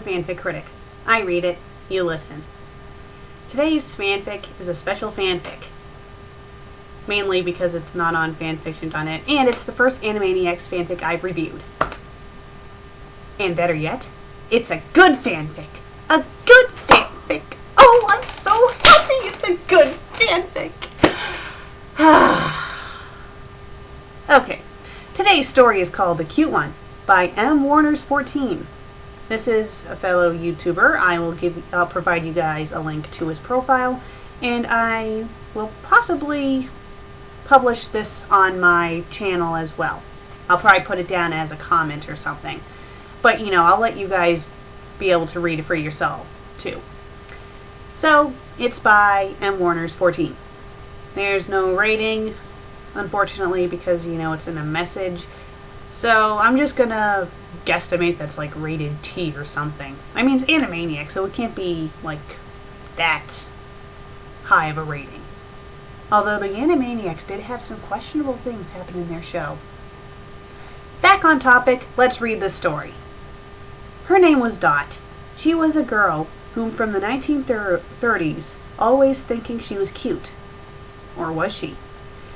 FanFic Critic. I read it, you listen. Today's fanfic is a special fanfic. Mainly because it's not on fanfiction.net, and it's the first Animaniacs fanfic I've reviewed. And better yet, it's a good fanfic. A good fanfic. Oh, I'm so happy it's a good fanfic. Okay, today's story is called The Cute One by M.Warners14. This is a fellow YouTuber. I'll provide you guys a link to his profile, and I will possibly publish this on my channel as well. I'll probably put it down as a comment or something. But, I'll let you guys be able to read it for yourself, too. So, it's by M.Warners14. There's no rating, unfortunately, because, it's in a message. So, I'm just gonna guesstimate that's like rated T or something. I mean, it's Animaniacs, so it can't be, like, that high of a rating. Although the Animaniacs did have some questionable things happen in their show. Back on topic, let's read this story. Her name was Dot. She was a girl whom from the 1930s, always thinking she was cute. Or was she?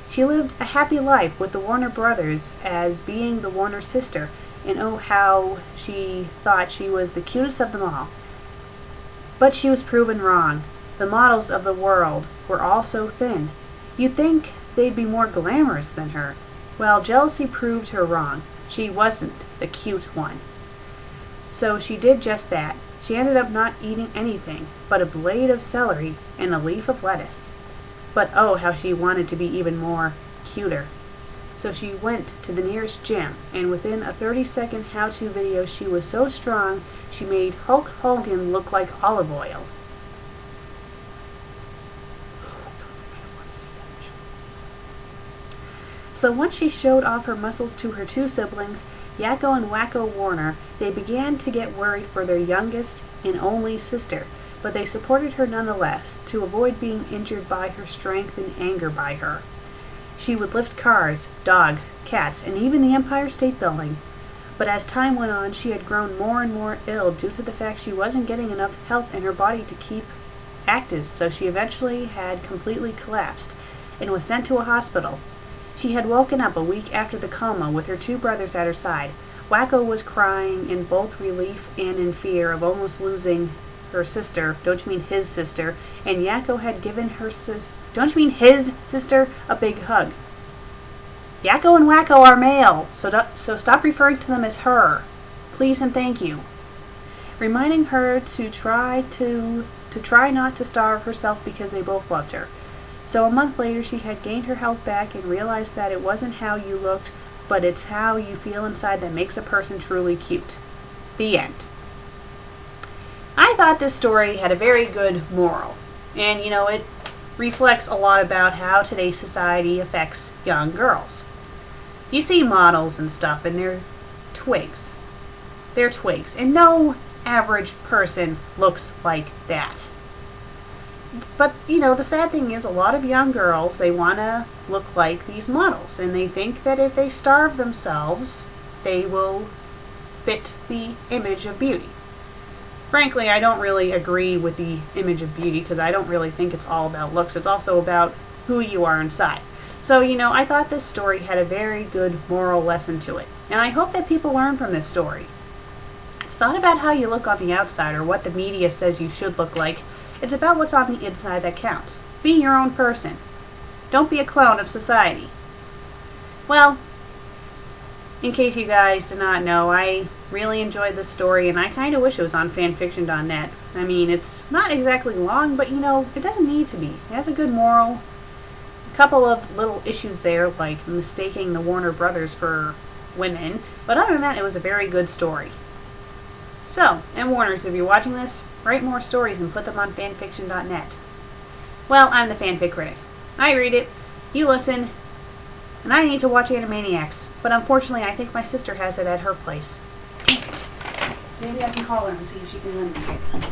She lived a happy life with the Warner brothers as being the Warner sister, and oh how she thought she was the cutest of them all. But she was proven wrong. The models of the world were all so thin. You'd think they'd be more glamorous than her. Well, jealousy proved her wrong. She wasn't the cute one. So she did just that. She ended up not eating anything but a blade of celery and a leaf of lettuce. But oh, how she wanted to be even more cuter. So she went to the nearest gym, and within a 30-second how-to video, she was so strong, she made Hulk Hogan look like olive oil. So once she showed off her muscles to her two siblings, Yakko and Wacko Warner, they began to get worried for their youngest and only sister, but they supported her nonetheless, to avoid being injured by her strength and anger by her. She would lift cars, dogs, cats, and even the Empire State Building. But as time went on, she had grown more and more ill due to the fact she wasn't getting enough health in her body to keep active, so she eventually had completely collapsed and was sent to a hospital. She had woken up a week after the coma with her two brothers at her side. Wacko was crying in both relief and in fear of almost losing her sister, don't you mean his sister, and Yakko had given her don't you mean his sister, a big hug. Yakko and Wacko are male, so stop referring to them as her. Please and thank you. Reminding her to try not to starve herself because they both loved her. So a month later she had gained her health back and realized that it wasn't how you looked, but it's how you feel inside that makes a person truly cute. The end. I thought this story had a very good moral. And, it reflects a lot about how today's society affects young girls. You see models and stuff, and they're twigs. They're twigs. And no average person looks like that. But, the sad thing is a lot of young girls, they want to look like these models. And they think that if they starve themselves, they will fit the image of beauty. Frankly, I don't really agree with the image of beauty because I don't really think it's all about looks. It's also about who you are inside. So, I thought this story had a very good moral lesson to it. And I hope that people learn from this story. It's not about how you look on the outside or what the media says you should look like. It's about what's on the inside that counts. Be your own person. Don't be a clone of society. Well, in case you guys did not know, I really enjoyed this story, and I kind of wish it was on fanfiction.net. I mean, it's not exactly long, but it doesn't need to be. It has a good moral. A couple of little issues there, like mistaking the Warner brothers for women, but other than that, it was a very good story. So, M.Warners, if you're watching this, write more stories and put them on fanfiction.net. Well, I'm the FanFic Critic. I read it, you listen, and I need to watch Animaniacs, but unfortunately I think my sister has it at her place. Damn it. Maybe I can call her and see if she can lend me it.